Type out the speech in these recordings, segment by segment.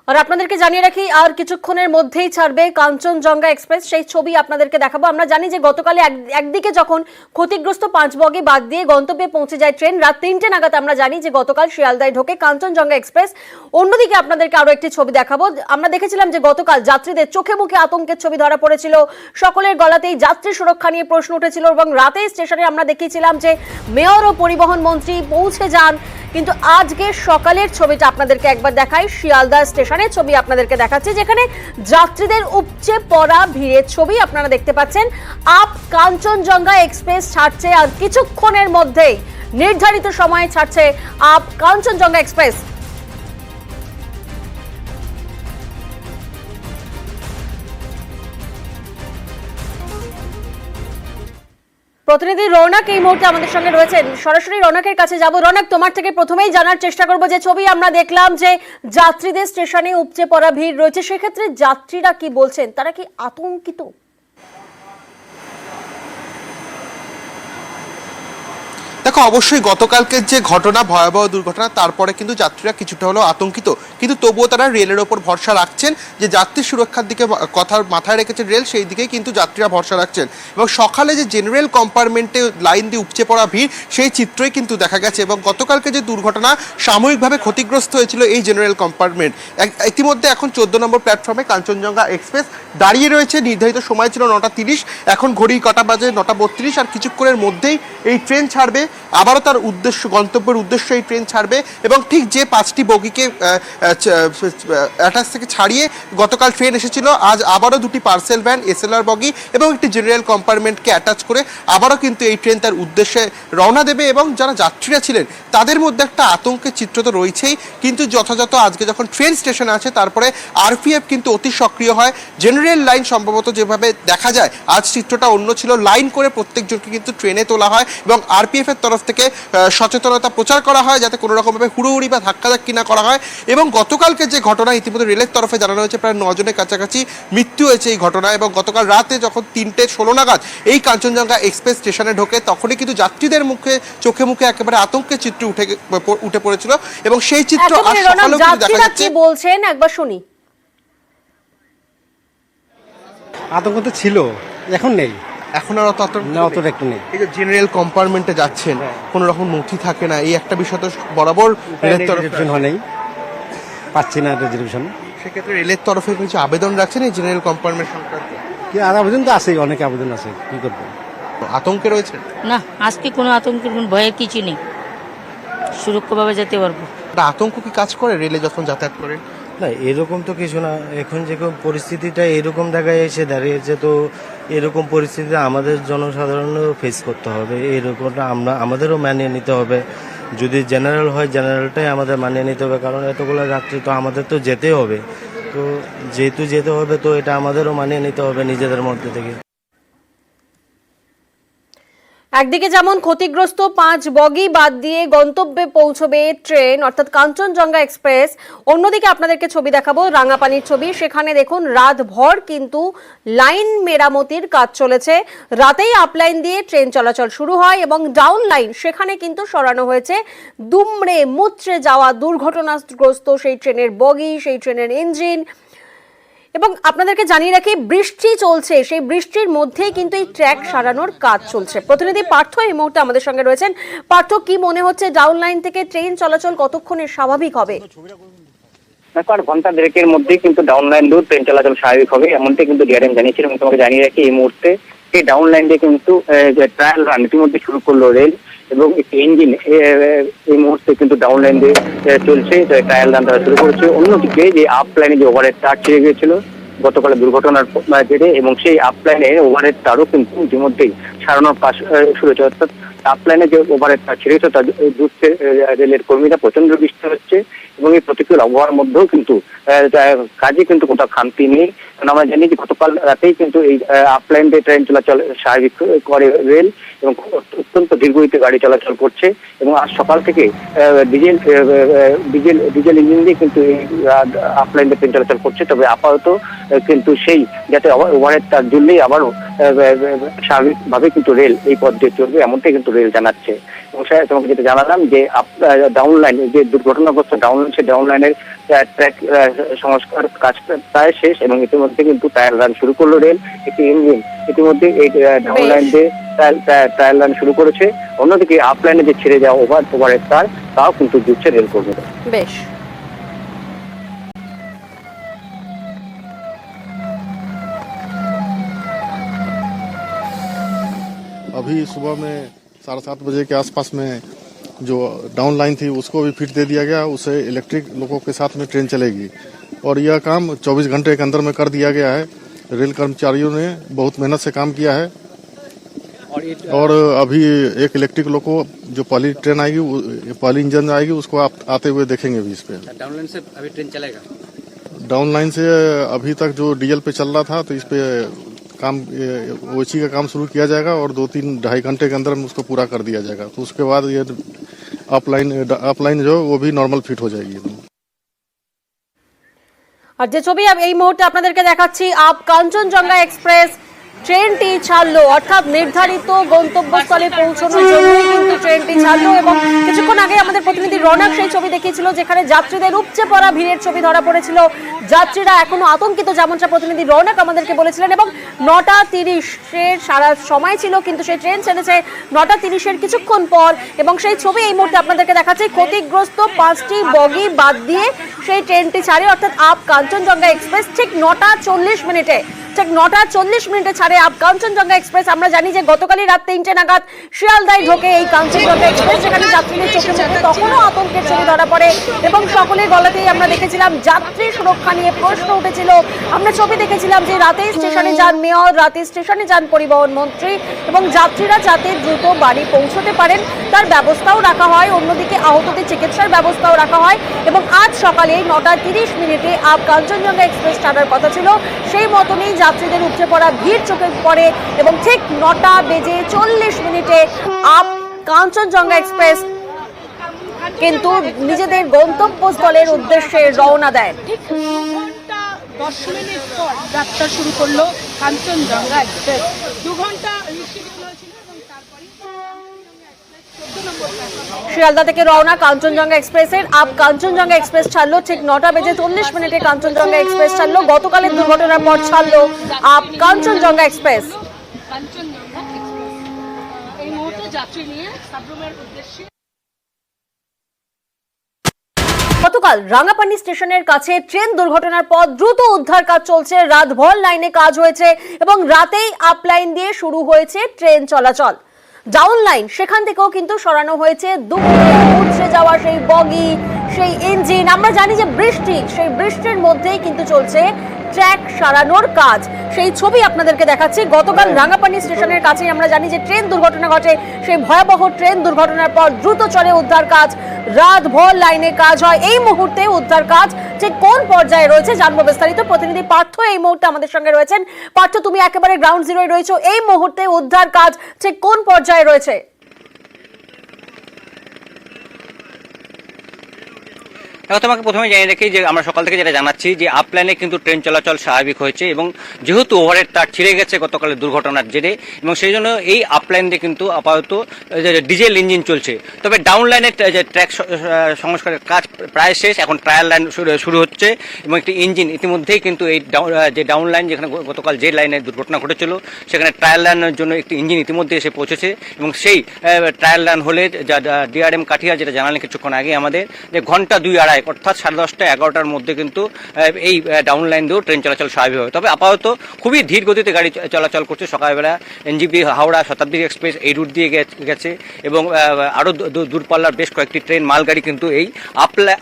আর আপনাদেরকে জানিয়ে রাখি আর কিছুক্ষণের মধ্যেই ছাড়বে কাঞ্চনজঙ্ঘা এক্সপ্রেস, সেই ছবি আপনাদেরকে দেখাবো। আমরা জানি যে গতকালে একদিকে যখন ক্ষতিগ্রস্ত 5 বগি বাদ দিয়ে গন্তব্যে পৌঁছে যায় ট্রেন রাত 3টে নাগাদ, আমরা জানি যে গতকাল শিয়ালদায় ঢোকে কাঞ্চনজঙ্ঘা এক্সপ্রেস। অন্যদিকে আপনাদেরকে আরো একটি ছবি দেখাবো। আমরা দেখেছিলাম যে গতকাল যাত্রীদের চোখে মুখে আতঙ্কের ছবি ধরা পড়েছিল, সকলের গলাতেই যাত্রী সুরক্ষা নিয়ে প্রশ্ন উঠেছিল এবং রাতে স্টেশনে আমরা দেখিয়েছিলাম যে মেয়র ও পরিবহন মন্ত্রী পৌঁছে যান। কিন্তু আজকে সকালের ছবিটা আপনাদেরকে একবার দেখাই, শিয়ালদা স্টেশনের ছবি আপনাদেরকে দেখাচ্ছি, যেখানে যাত্রীদের উপচে পড়া ভিড়ের ছবি আপনারা দেখতে পাচ্ছেন। আপ কাঞ্চনজঙ্ঘা এক্সপ্রেস ছাড়ছে আর কিছুক্ষণের মধ্যেই, নির্ধারিত সময়ে ছাড়ছে আপ কাঞ্চনজঙ্ঘা এক্সপ্রেস। প্রতিনিধি রৌনক এই মুহূর্তে আমাদের সঙ্গে রয়েছেন, সরাসরি রৌনকের কাছে যাব। রৌনক, তোমার থেকে প্রথমেই জানার চেষ্টা করব যে ছবি আমরা দেখলাম যে যাত্রীদের স্টেশনে উপচে পড়া ভিড় রয়েছে, সেক্ষেত্রে যাত্রীরা কি বলছেন, তারা কি আতঙ্কিত? দেখো, অবশ্যই গতকালকের যে ঘটনা, ভয়াবহ দুর্ঘটনা, তারপরে কিন্তু যাত্রীরা কিছুটা হলেও আতঙ্কিত, কিন্তু তবুও তারা রেলের ওপর ভরসা রাখছেন যে যাত্রী সুরক্ষার দিকে কথা মাথায় রেখেছে রেল, সেই দিকেই কিন্তু যাত্রীরা ভরসা রাখছেন। এবং সকালে যে জেনারেল কম্পার্টমেন্টে লাইন দিয়ে উপচে পড়া ভিড়, সেই চিত্রই কিন্তু দেখা গেছে। এবং গতকালকে যে দুর্ঘটনা, সাময়িকভাবে ক্ষতিগ্রস্ত হয়েছিল এই জেনারেল কম্পার্টমেন্ট, ইতিমধ্যে এখন 14 নম্বর প্ল্যাটফর্মে কাঞ্চনজঙ্ঘা এক্সপ্রেস দাঁড়িয়ে রয়েছে। নির্ধারিত সময় ছিল 9:30, এখন ঘড়ির কাঁটা বাজে 9:32, আর কিছুক্ষণের মধ্যেই এই ট্রেন ছাড়বে। আবারও তার গন্তব্যের উদ্দেশ্যে এই ট্রেন ছাড়বে এবং ঠিক যে 5টি বগিকে অ্যাটাচ থেকে ছাড়িয়ে গতকাল ট্রেন এসেছিল, আজ আবারও 2টি পার্সেল ভ্যান, এসএলআর বগি এবং একটি জেনারেল কম্পার্টমেন্টকে অ্যাটাচ করে আবারও কিন্তু এই ট্রেন তার উদ্দেশ্যে রওনা দেবে। এবং যারা যাত্রীরা ছিলেন তাদের মধ্যে একটা আতঙ্কের চিত্র তো রয়েছেই, কিন্তু যথাযথ আজকে যখন ট্রেন স্টেশনে আছে তারপরে আরপিএফ কিন্তু অতি সক্রিয় হয়। জেনারেল লাইন সম্ভবত যেভাবে দেখা যায়, আজ চিত্রটা অন্য ছিল, লাইন করে প্রত্যেকজনকে কিন্তু ট্রেনে তোলা হয় এবং আরপিএফ এর তরফ থেকে সচেতনতা প্রচার করা হয় যাতে কোনো রকমভাবে হুড়োহুড়ি বা ধাক্কাধাক্কি না করা হয়। এবং গতকালকে যে ঘটনা, ইতিমধ্যে রেলের তরফে জানানো হয়েছে প্রায় 9 জনের কাছাকাছি মৃত্যু হয়েছে এই ঘটনায়। এবং গতকাল রাতে যখন 3:16 নাগাদ এই কাঞ্চনজঙ্ঘা এক্সপ্রেস স্টেশনে ঢোকে, তখনই কিন্তু যাত্রীদের চোখে মুখে একেবারে আতঙ্কের চিত্র উঠে পড়েছিল এবং সেই চিত্র আজ সকালেও কিন্তু দেখা যাচ্ছে। কি বলছেন একবার শুনি। আতঙ্ক তো ছিল, এখন নেই, এখন আর অতটা একটু নেই। এই যে জেনারেল কম্পার্টমেন্টে যাচ্ছেন, কোনো রকম নথি থাকে না, এই একটা বিষয় তো বরাবর রেলের তরফে নেই, পাচ্ছি না রিজার্ভেশন। সেক্ষেত্রে রেলের তরফে কিছু আবেদন রাখছেন এই জেনারেল কম্পার্টমেন্ট সংক্রান্ত? কি আর আবেদন তো আছেই, অনেক আবেদন আছে, কি করবো। আতঙ্কে রয়েছে না, আজকে কোনো আতঙ্কের কোনো ভয়ের কিছু নেই, সুরক্ষাভাবে যেতে পারবো। আতঙ্ক কি কাজ করে রেলে যখন যাতায়াত করেন? না, এরকম তো কিছু না। এখন যেরকম পরিস্থিতিটা এরকম জায়গায় এসে দাঁড়িয়েছে, তো এরকম পরিস্থিতি আমাদের জনসাধারণেরও ফেস করতে হবে। এরকমটা আমাদেরও মানিয়ে নিতে হবে। যদি জেনারেল হয়, জেনারেলটাই আমাদের মানিয়ে নিতে হবে, কারণ এতগুলো যাত্রী তো আমাদের তো যেতে হবে। তো যেহেতু যেতে হবে, তো এটা আমাদেরও মানিয়ে নিতে হবে নিজেদের মধ্যে থেকে। একদিকে যেমন ক্ষতিগ্রস্ত 5 বগি বাদ দিয়ে গন্তব্যে পৌঁছবে ট্রেন অর্থাৎ কাঞ্চনজঙ্ঘা এক্সপ্রেস, অন্যদিকে আপনাদেরকে ছবি দেখাবো রাঙাপানির ছবি। সেখানে দেখুন রাতভর কিন্তু লাইন মেরামতির কাজ চলেছে। রাতেই আপলাইন দিয়ে ট্রেন চলাচল শুরু হয় এবং ডাউন লাইন সেখানে কিন্তু সরানো হয়েছে দুমড়ে মুচড়ে যাওয়া দুর্ঘটনাগ্রস্ত সেই ট্রেনের বগি, সেই ট্রেনের ইঞ্জিন। এবং আপনাদেরকে জানিয়ে রাখি, বৃষ্টি চলছে, সেই বৃষ্টির মধ্যেই কিন্তু এই ট্র্যাক সারানোর কাজ চলছে। প্রতিনিধি পার্থ এই মুহূর্তে আমাদের সঙ্গে রয়েছেন। পার্থ, কি মনে হচ্ছে ডাউন লাইন থেকে ট্রেন চলাচল কতক্ষণে স্বাভাবিক হবে? ঘন্টা দেড়েকের মধ্যেই কিন্তু ডাউন লাইন দিয়ে ট্রেন চলাচল স্বাভাবিক হবে, এমনটাই কিন্তু ডিআরএম জানিয়েছিল। এবং তোমাকে জানিয়ে রাখি, এই মুহূর্তে এই ডাউন লাইন দিয়ে কিন্তু ট্রায়াল রান ইতিমধ্যে শুরু করলো রেল এবং একটি ইঞ্জিন এই মুহূর্তে কিন্তু ডাউন লাইন দিয়ে চলছে, ট্রায়াল রান তারা শুরু করেছে। অন্যদিকে যে আপ লাইনে যে ওভারহেড তার ছিঁড়ে গিয়েছিল গতকালের দুর্ঘটনার জেরে, এবং সেই আপ লাইনে ওভারহেড তারও কিন্তু ইতিমধ্যেই সারানোর কাজ শুরু হয়েছে। অর্থাৎ আপ লাইনে যে ওভারহেড তার ছিঁড়েছে তার দুধছে রেলের কর্মীরা। প্রচন্ড বৃষ্টি হচ্ছে এবং এই প্রতিকূল আবহাওয়ার মধ্যেও কিন্তু কাজে কিন্তু কোথাও খামতি নেই। কারণ আমরা জানি যে গতকাল রাতেই কিন্তু এই আপলাইন দিয়ে ট্রেন চলাচল স্বাভাবিক করে রেল এবং অত্যন্ত ধীরগতিতে গাড়ি চলাচল করছে। এবং আজ সকাল থেকে ডিজেল ইঞ্জিন দিয়ে কিন্তু এই আপলাইন দিয়ে ট্রেন চলাচল করছে। তবে আপাতত কিন্তু সেই যাতে ওভারহেড তার জন্যই আবারও স্বাভাবিকভাবে কিন্তু রেল এই পথ দিয়ে চলবে, এমনটাই কিন্তু রেল জানাচ্ছে। এবং তোমাকে যেটা জানালাম যে ডাউন লাইন যে দুর্ঘটনাগ্রস্ত ডাউন লাইন, সেই ডাউন লাইনের ট্র্যাক সংস্কার কাজ প্রায় শেষ এবং ইতিমধ্যে কিন্তু ট্রায়াল রান শুরু করলো রেল। একটি ইঞ্জিন ইতিমধ্যে এই ডাউন লাইন দিয়ে ট্রায়াল রান শুরু করেছে। অন্যদিকে আপ লাইনে যে ছেড়ে যাওয়া ওভারের তার তাও কিন্তু দিচ্ছে রেল কর্মীরা। বেশ। अभी सुबह में 7:30 बजे के आसपास में जो डाउन लाइन थी उसको भी फिट दे दिया गया। उससे इलेक्ट्रिक लोगों के साथ में ट्रेन चलेगी और यह काम 24 घंटे के अंदर में कर दिया गया है। रेल कर्मचारियों ने बहुत मेहनत से काम किया है और अभी एक इलेक्ट्रिक लोको जो पहली ट्रेन आएगी, पहली इंजन आएगी, उसको आप आते हुए देखेंगे भी इस पे। डाउन लाइन से अभी ट्रेन चलेगा? डाउन लाइन से अभी तक जो डीजल पे चल रहा था तो इस पे काम ओसी का काम शुरू किया जाएगा और 2-3-2.5 घंटे के अंदर में उसको पूरा कर दिया जाएगा। तो उसके बाद ये अपलाइन जो वो भी नॉर्मल फिट हो जाएगी। আর যে ছবি এই মুহূর্তে আপনাদেরকে দেখাচ্ছি, আপ কাঞ্চনজঙ্ঘা এক্সপ্রেস ট্রেনটি ছাড়লো, অর্থাৎ নির্ধারিত গন্তব্যস্থলে পৌঁছানোর জন্যই কিন্তু ট্রেনটি ছাড়লো। এবং কিছুক্ষণ আগে আমাদের প্রতিনিধি রৌনক সেই ছবি দেখিয়েছিল যেখানে যাত্রীদের উপচে পড়া ভিড়ের ছবি ধরা পড়েছিল। যাত্রীরা এখনো আতঙ্কিত, যেমনটা প্রতিনিধি রৌনক আমাদেরকে বলেছিলেন। এবং 9:30-এর সারা সময় ছিল, কিন্তু সেই ট্রেন ছেড়েছে 9:30-এর কিছুক্ষণ পর। এবং সেই ছবি এই মুহূর্তে আপনাদেরকে দেখাচ্ছি, ক্ষতিগ্রস্ত 5টি বগি বাদ দিয়ে সেই ট্রেনটি ছাড়ে, অর্থাৎ আপ কাঞ্চনজঙ্ঘা এক্সপ্রেস ঠিক 9:40 মিনিটে, ঠিক 9:40 মিনিটে ছাড়ে আপ কাঞ্চনজঙ্ঘা এক্সপ্রেস। আমরা জানি যে গতকালই রাত 3টে নাগাদ শিয়ালদায় ঢোকে এই কাঞ্চনজঙ্ঘা এক্সপ্রেস, যেখানে যাত্রীদের চোখে মুখে তখনও আতঙ্কের ছবি ধরা পড়ে এবং সকলের গলাতেই আমরা দেখেছিলাম যাত্রী সুরক্ষা নিয়ে প্রশ্ন উঠেছিল। আমরা ছবি দেখেছিলাম যে রাতে স্টেশনে যান মেয়র, রাতে স্টেশনে যান পরিবহন মন্ত্রী এবং যাত্রীরা যাতে দ্রুত বাড়ি পৌঁছতে পারেন তার ব্যবস্থাও রাখা হয়। অন্যদিকে আহতদের চিকিৎসার ব্যবস্থাও রাখা হয়। এবং আজ সকালে 9:30 মিনিটে আপ কাঞ্চনজঙ্ঘা এক্সপ্রেস ছাড়ার কথা ছিল, সেই মতনই যাত্রীদের উপচে পড়া ভিড় চোখে পড়ে এবং ঠিক 9:40 মিনিটে আপ কাঞ্চনজঙ্ঘা এক্সপ্রেস কিন্তু নিজেদের গন্তব্যস্থলের উদ্দেশ্যে রওনা দেয়। ঠিক 2:10 পর যাত্রা শুরু করলো কাঞ্চনজঙ্ঘা এক্সপ্রেস। 2 ঘন্টা রিশিডিউল হয়েছিল এবং তারপরেই শিয়ালদা থেকে রওনা কাঞ্চনজঙ্ঘা এক্সপ্রেসের আপ কাঞ্চনজঙ্ঘা এক্সপ্রেস ছাড়লো ঠিক 9:40 মিনিটে। কাঞ্চনজঙ্ঘা এক্সপ্রেস ছাড়লো, গতকালের দুর্ঘটনার পর ছাড়লো up Kanchenjunga express. Kanchenjunga express এই মুহূর্তে যাত্রী নিয়ে সাবরুমের উদ্দেশ্যে। গতকাল রাঙ্গাপানি স্টেশনের কাছে ট্রেন দুর্ঘটনার পর দ্রুত উদ্ধার কাজ চলছে। রাতভর লাইনে কাজ হয়েছে এবং রাতেই আপ লাইন দিয়ে শুরু হয়েছে ট্রেন চলাচল। ডাউন লাইন সেখান থেকেও কিন্তু সরানো হয়েছে দুপুরে উঠে যাওয়া সেই বগি, সেই ইঞ্জিন। আমরা জানি যে সেই বৃষ্টির মধ্যেই কিন্তু চলছে ট্র্যাক সারানোর কাজ। সেই ছবি আপনাদেরকে দেখাচ্ছি। গতকাল রাঙ্গাপানি স্টেশনের কাছে আমরা জানি যে ট্রেন দুর্ঘটনা ঘটে, সেই ভয়াবহ ট্রেন দুর্ঘটনার পর দ্রুত চলে উদ্ধার কাজ। রাতভর লাইনে কাজ হয়। এই মুহূর্তে উদ্ধার কাজ ঠিক কোন পর্যায়ে রয়েছে জানবো বিস্তারিত। প্রতিনিধি পার্থ এই মুহূর্তে আমাদের সঙ্গে রয়েছেন। পার্থ, তুমি একেবারে গ্রাউন্ড জিরোয় রয়েছো, এই মুহূর্তে উদ্ধার কাজ ঠিক কোন পর্যায়ে রয়েছে? তোমাকে প্রথমে জানিয়ে রাখি যে আমরা সকাল থেকে যেটা জানাচ্ছি যে আপলাইনে কিন্তু ট্রেন চলাচল স্বাভাবিক হয়েছে এবং যেহেতু ওভারের তার ছিঁড়ে গেছে গতকালের দুর্ঘটনার জেরে এবং সেই জন্য এই আপলাইন দিয়ে কিন্তু আপাতত ডিজেল ইঞ্জিন চলছে। তবে ডাউন লাইনের যে ট্র্যাক সংস্কারের কাজ প্রায় শেষ, এখন ট্রায়াল লাইন শুরু হচ্ছে এবং একটি ইঞ্জিন ইতিমধ্যেই কিন্তু এই যে ডাউন লাইন যেখানে গতকাল যে লাইনে দুর্ঘটনা ঘটেছিল সেখানে ট্রায়াল লাইনের জন্য একটি ইঞ্জিন ইতিমধ্যে এসে পৌঁছেছে এবং সেই ট্রায়াল লাইন হলে ডিআরএম কাঠিয়া যেটা জানালেন কিছুক্ষণ আগে আমাদের যে ঘন্টা 2-2.5 অর্থাৎ 10:30-11টার মধ্যে কিন্তু এই ডাউন লাইন দিয়েও ট্রেন চলাচল স্বাভাবিক হবে। তবে আপাতত খুবই ধীর গতিতে গাড়ি চলাচল করছে। সকালবেলা এনজিপি হাওড়া শতাব্দী এক্সপ্রেস এই রুট দিয়ে গেছে এবং আরও দূরপাল্লার বেশ কয়েকটি ট্রেন মালগাড়ি কিন্তু এই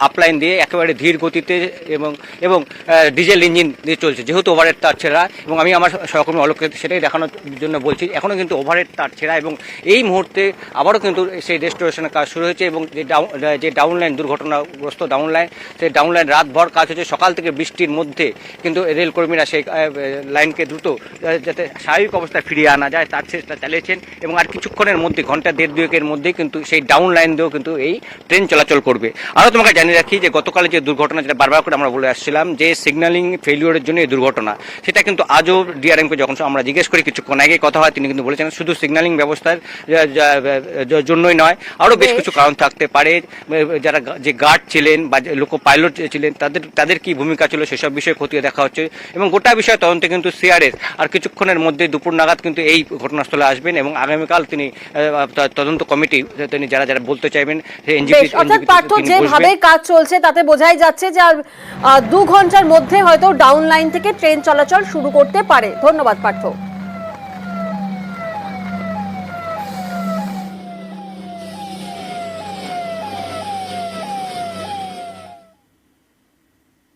আপলাইন দিয়ে একেবারে ধীর গতিতে এবং ডিজেল ইঞ্জিন দিয়ে চলছে, যেহেতু ওভারের তার ছেঁড়া। এবং আমি আমার সহকর্মী অলোককে সেটাই দেখানোর জন্য বলছি, এখনও কিন্তু ওভারের তার ছেঁড়া এবং এই মুহূর্তে আবারও কিন্তু সেই রেস্টোরেশনের কাজ শুরু হয়েছে এবং যে ডাউন লাইন দুর্ঘটনাগ্রস্ত ডাউন লাইন, সেই ডাউন লাইন রাতভর কাজ হচ্ছে। সকাল থেকে বৃষ্টির মধ্যে কিন্তু রেলকর্মীরা সেই লাইনকে দ্রুত যাতে স্বাভাবিক অবস্থায় ফিরিয়ে আনা যায় তার চেষ্টা চালিয়েছেন এবং আর কিছুক্ষণের মধ্যে ঘন্টা 1.5-2 মধ্যে কিন্তু সেই ডাউন লাইন দিয়েও কিন্তু এই ট্রেন চলাচল করবে। আরও তোমাকে জানিয়ে রাখি যে গতকালে যে দুর্ঘটনা, যেটা বারবার করে আমরা বলে আসছিলাম যে সিগন্যালিং ফেলিওরের জন্য এই দুর্ঘটনা, সেটা কিন্তু আজও ডিআরএমকে যখন আমরা জিজ্ঞেস করি কিছুক্ষণ আগে কথা হয়, তিনি কিন্তু বলেছেন শুধু সিগন্যালিং ব্যবস্থার জন্যই নয়, আরও বেশ কিছু কারণ থাকতে পারে। যারা যে গার্ড ছিলেন বা লোকো পাইলট ছিলেন তাদের কি ভূমিকা ছিল সেসব বিষয়ে খতিয়ে দেখা হচ্ছে এবং গোটা বিষয় তদন্তে কিন্তু সিআরএস আর কিছুক্ষণের মধ্যে দুপুর নাগাদ কিন্তু এই ঘটনাস্থলে আসবেন এবং আগামীকাল তিনি তদন্ত কমিটি তিনি যারা যারা বলতে চাইবেন বেশ, অর্থাৎ পার্থ যেভাবে কাজ চলছে তাতে বোঝাই যাচ্ছে যে আর 2 ঘন্টার মধ্যে হয়তো ডাউন লাইন থেকে ট্রেন চলাচল শুরু করতে পারে। ধন্যবাদ পার্থ।